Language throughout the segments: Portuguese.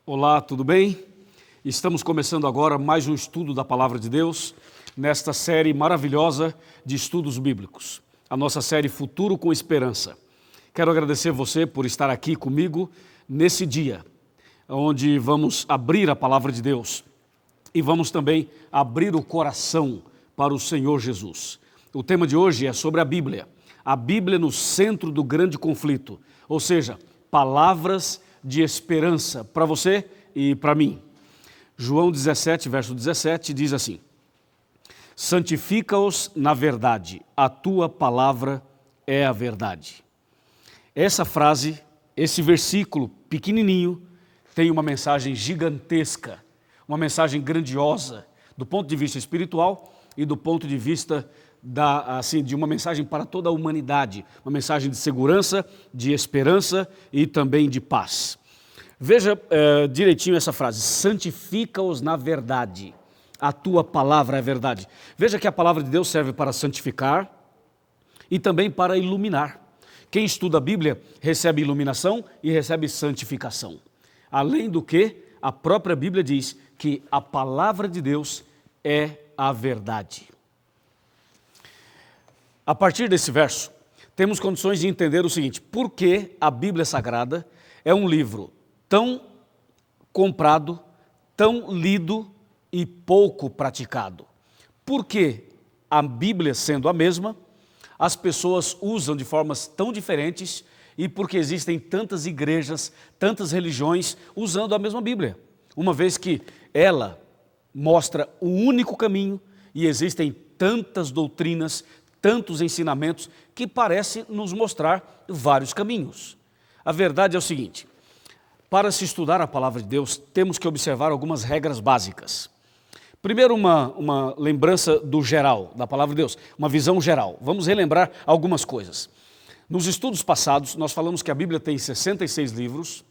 Olá, tudo bem? Estamos começando agora mais um estudo da Palavra de Deus, nesta série maravilhosa de estudos bíblicos, a nossa série Futuro com Esperança. Quero agradecer você por estar aqui comigo nesse dia, onde vamos abrir a Palavra de Deus e vamos também abrir o coração para o Senhor Jesus. O tema de hoje é sobre a Bíblia no centro do grande conflito, ou seja, palavras de esperança para você e para mim. João 17, verso 17, diz assim: santifica-os na verdade, a tua palavra é a verdade. Essa frase, esse versículo pequenininho, tem uma mensagem gigantesca, uma mensagem grandiosa, do ponto de vista espiritual e do ponto de vista de uma mensagem para toda a humanidade, uma mensagem de segurança, de esperança e também de paz. Veja direitinho essa frase: santifica-os na verdade, a tua palavra é verdade. Veja que a palavra de Deus serve para santificar e também para iluminar. Quem estuda a Bíblia recebe iluminação e recebe santificação. Além do que, a própria Bíblia diz que a palavra de Deus é a verdade. A partir desse verso, temos condições de entender o seguinte: por que a Bíblia Sagrada é um livro tão comprado, tão lido e pouco praticado? Por que a Bíblia, sendo a mesma, as pessoas usam de formas tão diferentes e porque existem tantas igrejas, tantas religiões usando a mesma Bíblia? Uma vez que ela mostra o único caminho e existem tantas doutrinas, tantos ensinamentos que parece nos mostrar vários caminhos. A verdade é o seguinte: para se estudar a palavra de Deus, temos que observar algumas regras básicas. Primeiro, uma lembrança do geral, da palavra de Deus, uma visão geral. Vamos relembrar algumas coisas. Nos estudos passados, nós falamos que a Bíblia tem 66 livros,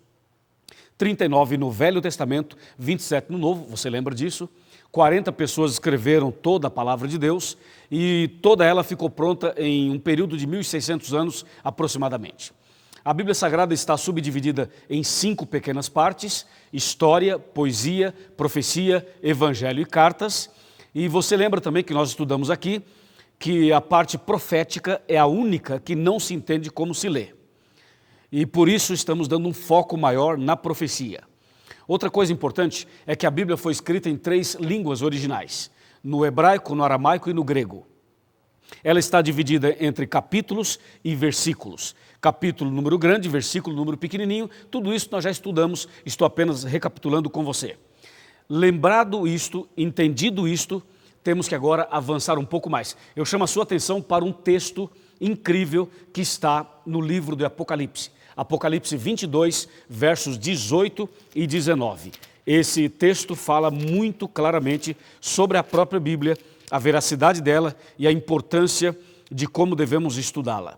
39 no Velho Testamento, 27 no Novo, você lembra disso? 40 pessoas escreveram toda a palavra de Deus e toda ela ficou pronta em um período de 1.600 anos aproximadamente. A Bíblia Sagrada está subdividida em 5 pequenas partes: história, poesia, profecia, evangelho e cartas. E você lembra também que nós estudamos aqui que a parte profética é a única que não se entende como se lê. E por isso estamos dando um foco maior na profecia. Outra coisa importante é que a Bíblia foi escrita em 3 línguas originais: no hebraico, no aramaico e no grego. Ela está dividida entre capítulos e versículos. Capítulo, número grande, versículo, número pequenininho. Tudo isso nós já estudamos, estou apenas recapitulando com você. Lembrado isto, entendido isto, temos que agora avançar um pouco mais. Eu chamo a sua atenção para um texto incrível que está no livro do Apocalipse. Apocalipse 22, versos 18 e 19. Esse texto fala muito claramente sobre a própria Bíblia, a veracidade dela e a importância de como devemos estudá-la.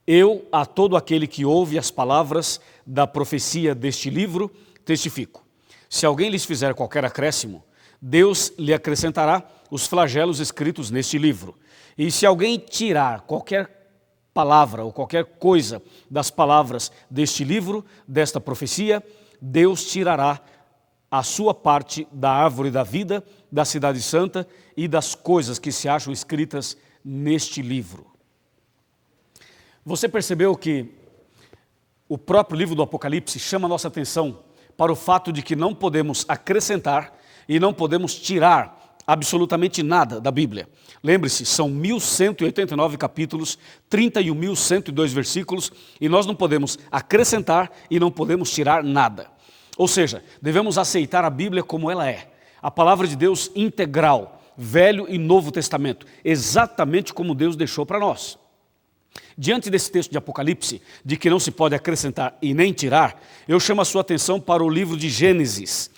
Eu, a todo aquele que ouve as palavras da profecia deste livro, testifico: se alguém lhes fizer qualquer acréscimo, Deus lhe acrescentará os flagelos escritos neste livro. E se alguém tirar qualquer palavra ou qualquer coisa das palavras deste livro, desta profecia, Deus tirará a sua parte da árvore da vida, da cidade santa e das coisas que se acham escritas neste livro. Você percebeu que o próprio livro do Apocalipse chama a nossa atenção para o fato de que não podemos acrescentar e não podemos tirar absolutamente nada da Bíblia. Lembre-se, são 1.189 capítulos, 31.102 versículos, e nós não podemos acrescentar e não podemos tirar nada. Ou seja, devemos aceitar a Bíblia como ela é, a palavra de Deus integral, Velho e Novo Testamento, exatamente como Deus deixou para nós. Diante desse texto de Apocalipse, de que não se pode acrescentar e nem tirar, eu chamo a sua atenção para o livro de Gênesis.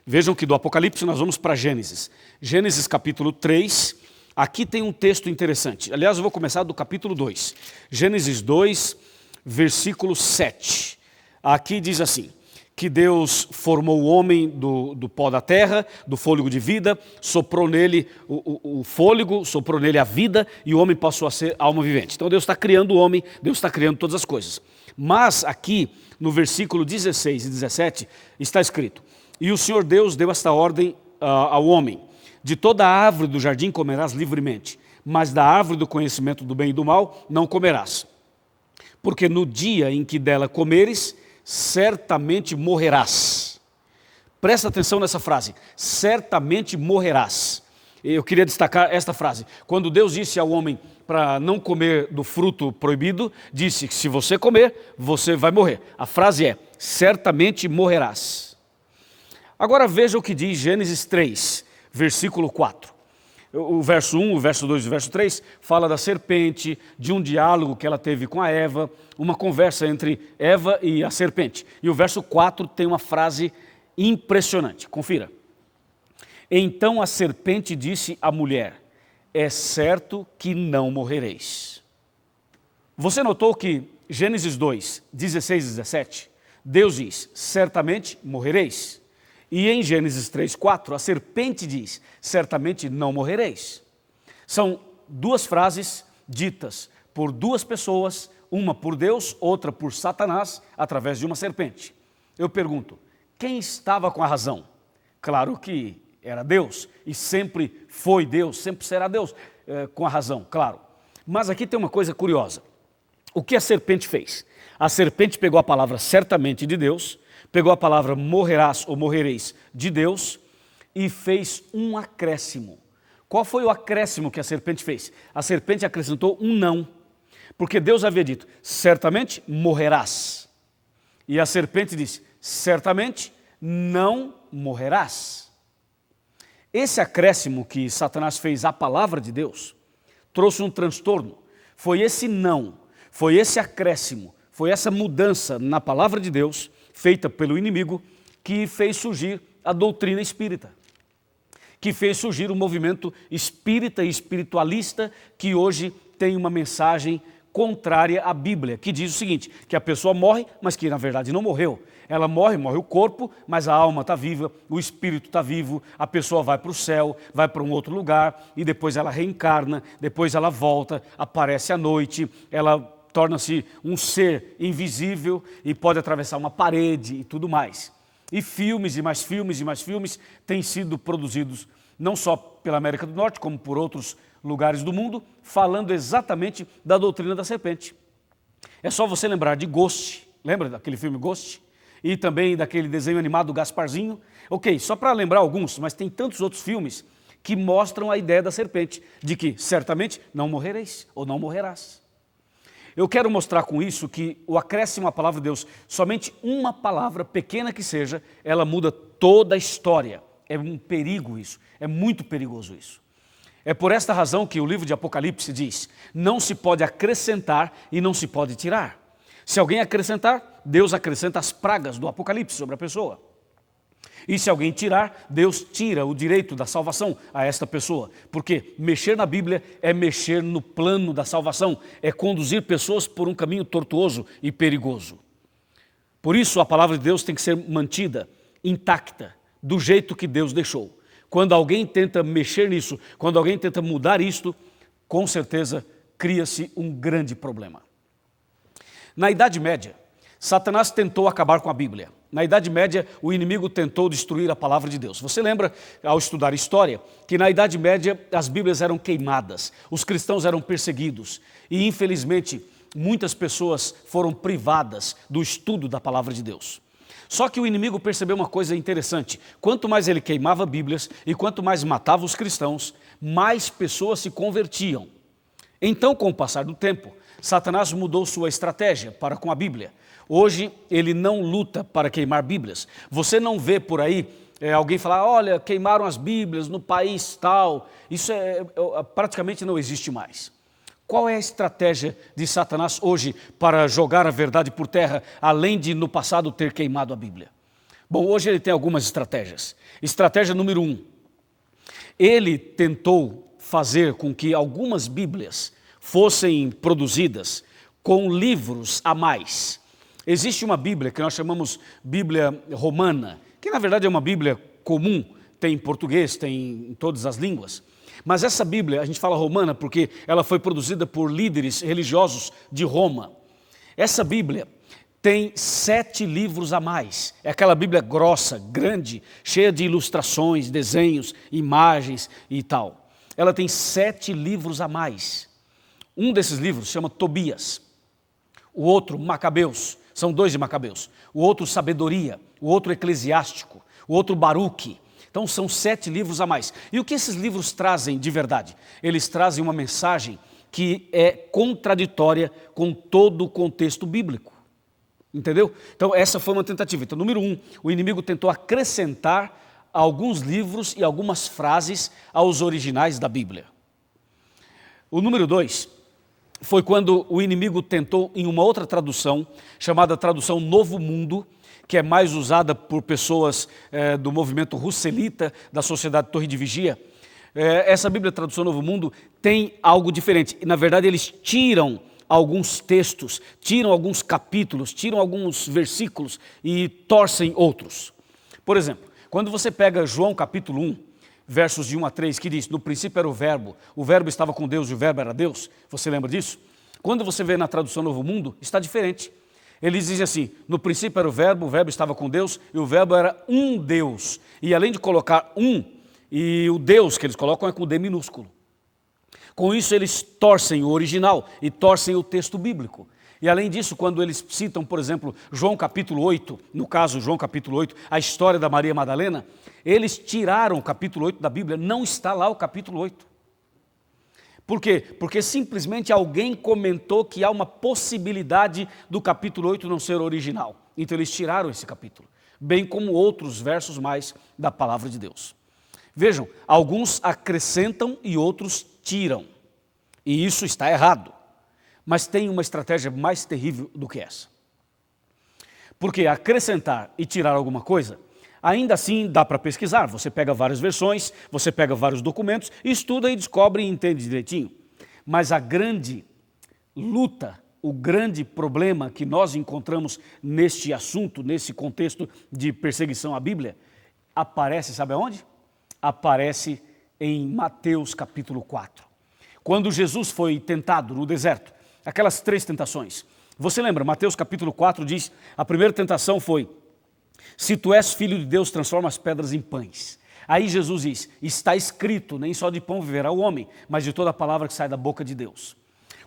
Vejam que do Apocalipse nós vamos para Gênesis. Gênesis capítulo 3, aqui tem um texto interessante. Aliás, eu vou começar do capítulo 2. Gênesis 2, versículo 7. Aqui diz assim: que Deus formou o homem do pó da terra, do fôlego de vida, soprou nele o fôlego, soprou nele a vida, e o homem passou a ser alma vivente. Então Deus está criando o homem, Deus está criando todas as coisas. Mas aqui, no versículo 16 e 17, está escrito: E o Senhor Deus deu esta ordem ao homem: De toda a árvore do jardim comerás livremente, mas da árvore do conhecimento do bem e do mal não comerás. Porque no dia em que dela comeres, certamente morrerás. Presta atenção nessa frase: certamente morrerás. Eu queria destacar esta frase. Quando Deus disse ao homem para não comer do fruto proibido, disse que se você comer, você vai morrer. A frase é: certamente morrerás. Agora veja o que diz Gênesis 3, versículo 4. O verso 1, o verso 2 e o verso 3 fala da serpente, de um diálogo que ela teve com a Eva, uma conversa entre Eva e a serpente. E o verso 4 tem uma frase impressionante. Confira. Então a serpente disse à mulher: é certo que não morrereis. Você notou que Gênesis 2, 16 e 17, Deus diz: certamente morrereis. E em Gênesis 3, 4, a serpente diz: certamente não morrereis. São duas frases ditas por duas pessoas, uma por Deus, outra por Satanás, através de uma serpente. Eu pergunto, quem estava com a razão? Claro que era Deus, e sempre foi Deus, sempre será Deus com a razão, claro. Mas aqui tem uma coisa curiosa. O que a serpente fez? A serpente pegou a palavra certamente de Deus, pegou a palavra morrerás ou morrereis de Deus e fez um acréscimo. Qual foi o acréscimo que a serpente fez? A serpente acrescentou um não, porque Deus havia dito: certamente morrerás. E a serpente disse: certamente não morrerás. Esse acréscimo que Satanás fez à palavra de Deus trouxe um transtorno. Foi esse não, foi esse acréscimo, foi essa mudança na palavra de Deus, feita pelo inimigo, que fez surgir a doutrina espírita, que fez surgir o movimento espírita e espiritualista, que hoje tem uma mensagem contrária à Bíblia, que diz o seguinte: que a pessoa morre, mas que na verdade não morreu. Ela morre, morre o corpo, mas a alma está viva, o espírito está vivo, a pessoa vai para o céu, vai para um outro lugar, e depois ela reencarna, depois ela volta, aparece à noite, ela torna-se um ser invisível e pode atravessar uma parede e tudo mais. E filmes e mais filmes e mais filmes têm sido produzidos, não só pela América do Norte, como por outros lugares do mundo, falando exatamente da doutrina da serpente. É só você lembrar de Ghost, lembra daquele filme Ghost? E também daquele desenho animado Gasparzinho. Ok, só para lembrar alguns, mas tem tantos outros filmes que mostram a ideia da serpente, de que certamente não morrereis ou não morrerás. Eu quero mostrar com isso que o acréscimo à palavra de Deus, somente uma palavra, pequena que seja, ela muda toda a história. É um perigo isso, é muito perigoso isso. É por esta razão que o livro de Apocalipse diz: não se pode acrescentar e não se pode tirar. Se alguém acrescentar, Deus acrescenta as pragas do Apocalipse sobre a pessoa. E se alguém tirar, Deus tira o direito da salvação a esta pessoa. Porque mexer na Bíblia é mexer no plano da salvação, é conduzir pessoas por um caminho tortuoso e perigoso. Por isso a palavra de Deus tem que ser mantida intacta, do jeito que Deus deixou. Quando alguém tenta mexer nisso, quando alguém tenta mudar isto, com certeza cria-se um grande problema. Na Idade Média, Satanás tentou acabar com a Bíblia. Na Idade Média, o inimigo tentou destruir a palavra de Deus. Você lembra, ao estudar história, que na Idade Média as Bíblias eram queimadas, os cristãos eram perseguidos e, infelizmente, muitas pessoas foram privadas do estudo da palavra de Deus. Só que o inimigo percebeu uma coisa interessante: quanto mais ele queimava Bíblias e quanto mais matava os cristãos, mais pessoas se convertiam. Então, com o passar do tempo, Satanás mudou sua estratégia para com a Bíblia. Hoje ele não luta para queimar Bíblias. Você não vê por aí alguém falar: olha, queimaram as Bíblias no país tal. Isso praticamente não existe mais. Qual é a estratégia de Satanás hoje para jogar a verdade por terra, além de no passado ter queimado a Bíblia? Bom, hoje ele tem algumas estratégias. Estratégia número 1. Ele tentou fazer com que algumas Bíblias fossem produzidas com livros a mais. Existe uma Bíblia que nós chamamos Bíblia Romana, que na verdade é uma Bíblia comum, tem em português, tem em todas as línguas. Mas essa Bíblia, a gente fala romana porque ela foi produzida por líderes religiosos de Roma. Essa Bíblia, tem 7 livros a mais. É aquela Bíblia grossa, grande, cheia de ilustrações, desenhos, imagens e tal. Ela tem 7 livros a mais. Um desses livros chama Tobias, o outro Macabeus, são 2 de Macabeus, o outro Sabedoria, o outro Eclesiástico, o outro Baruque. Então são 7 livros a mais. E o que esses livros trazem de verdade? Eles trazem uma mensagem que é contraditória com todo o contexto bíblico. Entendeu? Então essa foi uma tentativa. Então, número 1, o inimigo tentou acrescentar alguns livros e algumas frases aos originais da Bíblia. O número 2 foi quando o inimigo tentou, em uma outra tradução, chamada tradução Novo Mundo, que é mais usada por pessoas do movimento russelita, da Sociedade Torre de Vigia. Essa Bíblia Tradução Novo Mundo tem algo diferente. Na verdade, eles tiram alguns textos, tiram alguns capítulos, tiram alguns versículos e torcem outros. Por exemplo, quando você pega João capítulo 1, versos de 1 a 3, que diz: no princípio era o verbo estava com Deus e o verbo era Deus. Você lembra disso? Quando você vê na tradução Novo Mundo, está diferente. Eles dizem assim: no princípio era o verbo estava com Deus e o verbo era um Deus. E além de colocar um, e o Deus que eles colocam é com D minúsculo. Com isso eles torcem o original e torcem o texto bíblico. E além disso, quando eles citam, por exemplo, João capítulo 8, no caso João capítulo 8, a história da Maria Madalena, eles tiraram o capítulo 8 da Bíblia, não está lá o capítulo 8. Por quê? Porque simplesmente alguém comentou que há uma possibilidade do capítulo 8 não ser original. Então eles tiraram esse capítulo, bem como outros versos mais da palavra de Deus. Vejam, alguns acrescentam e outros tiram. E isso está errado. Mas tem uma estratégia mais terrível do que essa. Porque acrescentar e tirar alguma coisa, ainda assim dá para pesquisar. Você pega várias versões, você pega vários documentos, estuda e descobre e entende direitinho. Mas a grande luta, o grande problema que nós encontramos neste assunto, nesse contexto de perseguição à Bíblia, aparece, sabe aonde? Aparece em Mateus capítulo 4. Quando Jesus foi tentado no deserto, aquelas 3 tentações. Você lembra, Mateus capítulo 4 diz, a primeira tentação foi: se tu és filho de Deus, transforma as pedras em pães. Aí Jesus diz: está escrito, nem só de pão viverá o homem, mas de toda a palavra que sai da boca de Deus.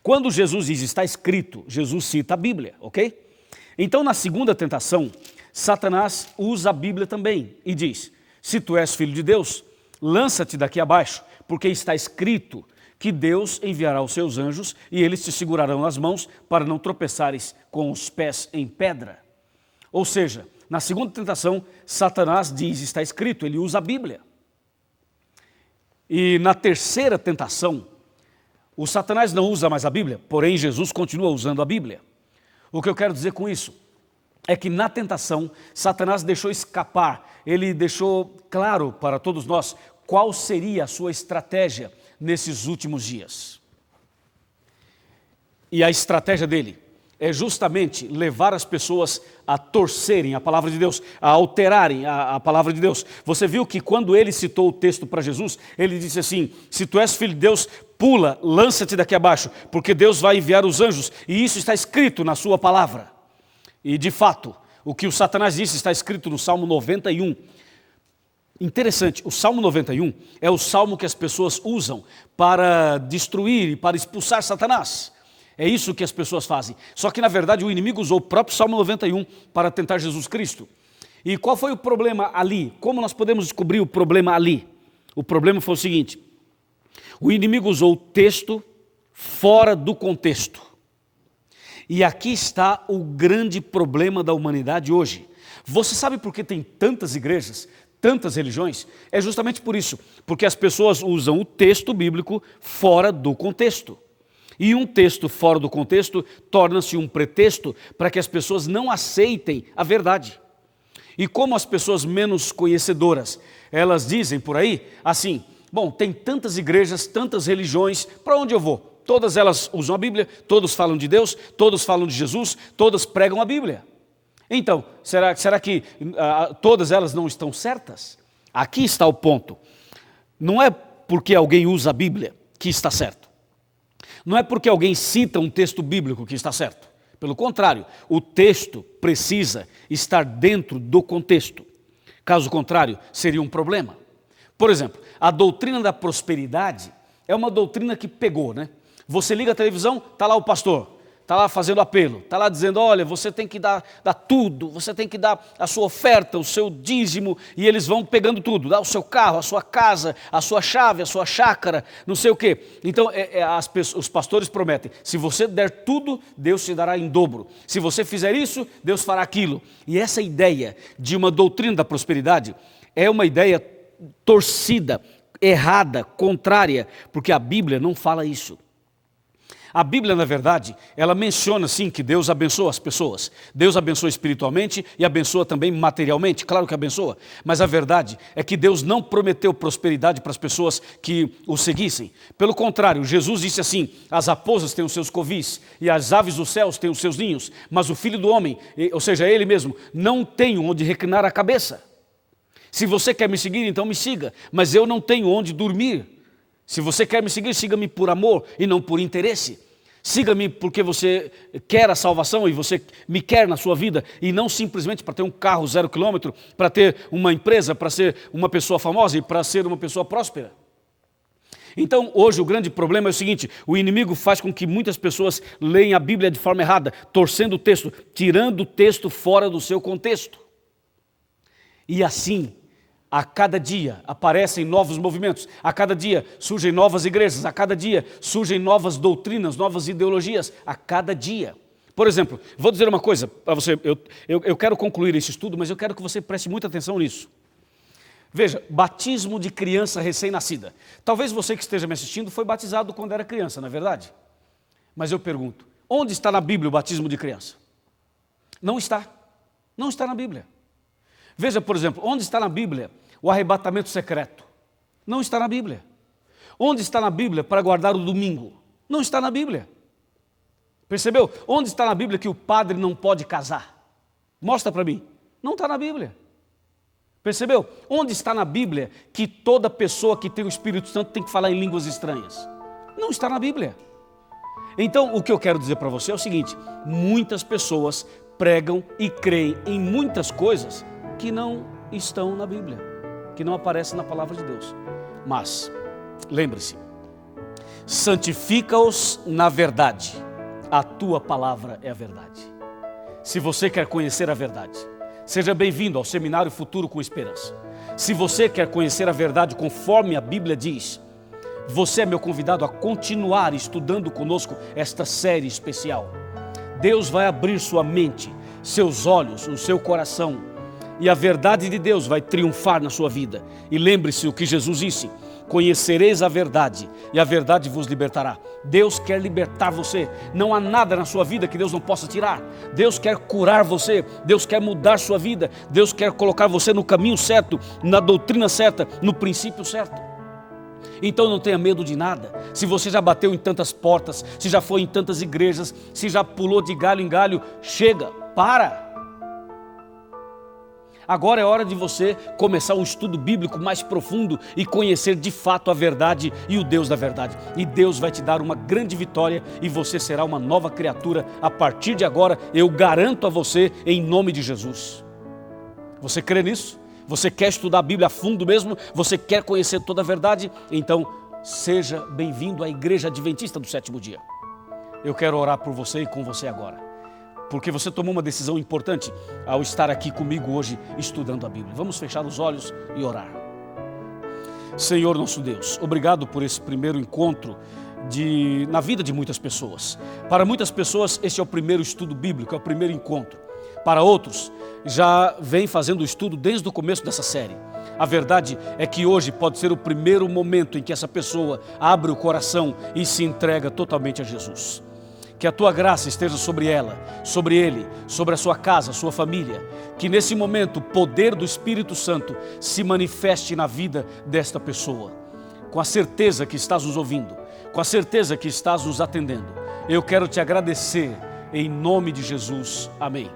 Quando Jesus diz está escrito, Jesus cita a Bíblia, ok? Então na segunda tentação, Satanás usa a Bíblia também e diz: se tu és filho de Deus, lança-te daqui abaixo, porque está escrito que Deus enviará os seus anjos e eles te segurarão nas mãos para não tropeçares com os pés em pedra. Ou seja, na segunda tentação, Satanás diz, está escrito, ele usa a Bíblia. E na terceira tentação, o Satanás não usa mais a Bíblia, porém Jesus continua usando a Bíblia. O que eu quero dizer com isso é que na tentação, Satanás deixou escapar, ele deixou claro para todos nós qual seria a sua estratégia nesses últimos dias. E a estratégia dele é justamente levar as pessoas a torcerem a palavra de Deus, a alterarem a palavra de Deus. Você viu que quando ele citou o texto para Jesus, ele disse assim: se tu és filho de Deus, pula, lança-te daqui abaixo, porque Deus vai enviar os anjos, e isso está escrito na sua palavra. E de fato, o que o Satanás disse está escrito no Salmo 91. Interessante, o Salmo 91 é o salmo que as pessoas usam para destruir e para expulsar Satanás. É isso que as pessoas fazem. Só que na verdade o inimigo usou o próprio Salmo 91 para tentar Jesus Cristo. E qual foi o problema ali? Como nós podemos descobrir o problema ali? O problema foi o seguinte: o inimigo usou o texto fora do contexto. E aqui está o grande problema da humanidade hoje. Você sabe por que tem tantas igrejas, tantas religiões? É justamente por isso, porque as pessoas usam o texto bíblico fora do contexto. E um texto fora do contexto torna-se um pretexto para que as pessoas não aceitem a verdade. E como as pessoas menos conhecedoras, elas dizem por aí, assim: bom, tem tantas igrejas, tantas religiões, para onde eu vou? Todas elas usam a Bíblia, todos falam de Deus, todos falam de Jesus, todas pregam a Bíblia. Então, será que todas elas não estão certas? Aqui está o ponto. Não é porque alguém usa a Bíblia que está certo. Não é porque alguém cita um texto bíblico que está certo. Pelo contrário, o texto precisa estar dentro do contexto. Caso contrário, seria um problema. Por exemplo, a doutrina da prosperidade é uma doutrina que pegou, né? Você liga a televisão, está lá o pastor, está lá fazendo apelo, está lá dizendo, olha, você tem que dar tudo, você tem que dar a sua oferta, o seu dízimo, e eles vão pegando tudo, dá o seu carro, a sua casa, a sua chave, a sua chácara, não sei o quê. Então, os pastores prometem, se você der tudo, Deus te dará em dobro. Se você fizer isso, Deus fará aquilo. E essa ideia de uma doutrina da prosperidade é uma ideia torcida, errada, contrária, porque a Bíblia não fala isso. A Bíblia, na verdade, ela menciona sim que Deus abençoa as pessoas. Deus abençoa espiritualmente e abençoa também materialmente, claro que abençoa. Mas a verdade é que Deus não prometeu prosperidade para as pessoas que o seguissem. Pelo contrário, Jesus disse assim, as raposas têm os seus covis e as aves dos céus têm os seus ninhos, mas o Filho do Homem, ou seja, Ele mesmo, não tem onde reclinar a cabeça. Se você quer me seguir, então me siga, mas eu não tenho onde dormir. Se você quer me seguir, siga-me por amor e não por interesse. Siga-me porque você quer a salvação e você me quer na sua vida e não simplesmente para ter um carro 0 km, para ter uma empresa, para ser uma pessoa famosa e para ser uma pessoa próspera. Então, hoje o grande problema é o seguinte, o inimigo faz com que muitas pessoas leem a Bíblia de forma errada, torcendo o texto, tirando o texto fora do seu contexto. E assim, a cada dia aparecem novos movimentos, a cada dia surgem novas igrejas, a cada dia surgem novas doutrinas, novas ideologias, a cada dia. Por exemplo, vou dizer uma coisa para você, eu quero concluir esse estudo, mas eu quero que você preste muita atenção nisso. Veja, batismo de criança recém-nascida. Talvez você que esteja me assistindo foi batizado quando era criança, não é verdade? Mas eu pergunto, onde está na Bíblia o batismo de criança? Não está. Não está na Bíblia. Veja, por exemplo, onde está na Bíblia o arrebatamento secreto? Não está na Bíblia. Onde está na Bíblia para guardar o domingo? Não está na Bíblia. Percebeu? Onde está na Bíblia que o padre não pode casar? Mostra para mim. Não está na Bíblia. Percebeu? Onde está na Bíblia que toda pessoa que tem o Espírito Santo tem que falar em línguas estranhas? Não está na Bíblia. Então, o que eu quero dizer para você é o seguinte, muitas pessoas pregam e creem em muitas coisas que não estão na Bíblia, que não aparecem na palavra de Deus. Mas, lembre-se, santifica-os na verdade, a tua palavra é a verdade. Se você quer conhecer a verdade, seja bem-vindo ao Seminário Futuro com Esperança. Se você quer conhecer a verdade conforme a Bíblia diz, você é meu convidado a continuar estudando conosco esta série especial. Deus vai abrir sua mente, seus olhos, o seu coração, e a verdade de Deus vai triunfar na sua vida. E lembre-se o que Jesus disse, conhecereis a verdade e a verdade vos libertará. Deus quer libertar você, não há nada na sua vida que Deus não possa tirar. Deus quer curar você, Deus quer mudar sua vida, Deus quer colocar você no caminho certo, na doutrina certa, no princípio certo. Então não tenha medo de nada. Se você já bateu em tantas portas, se já foi em tantas igrejas, se já pulou de galho em galho, chega, para. Agora é hora de você começar um estudo bíblico mais profundo e conhecer de fato a verdade e o Deus da verdade. E Deus vai te dar uma grande vitória e você será uma nova criatura a partir de agora, eu garanto a você em nome de Jesus. Você crê nisso? Você quer estudar a Bíblia a fundo mesmo? Você quer conhecer toda a verdade? Então, seja bem-vindo à Igreja Adventista do Sétimo Dia. Eu quero orar por você e com você agora, porque você tomou uma decisão importante ao estar aqui comigo hoje estudando a Bíblia. Vamos fechar os olhos e orar. Senhor nosso Deus, obrigado por esse primeiro encontro na vida de muitas pessoas. Para muitas pessoas esse é o primeiro estudo bíblico, é o primeiro encontro. Para outros, já vem fazendo o estudo desde o começo dessa série. A verdade é que hoje pode ser o primeiro momento em que essa pessoa abre o coração e se entrega totalmente a Jesus. Que a tua graça esteja sobre ela, sobre ele, sobre a sua casa, a sua família. Que nesse momento o poder do Espírito Santo se manifeste na vida desta pessoa. Com a certeza que estás nos ouvindo, com a certeza que estás nos atendendo. Eu quero te agradecer em nome de Jesus. Amém.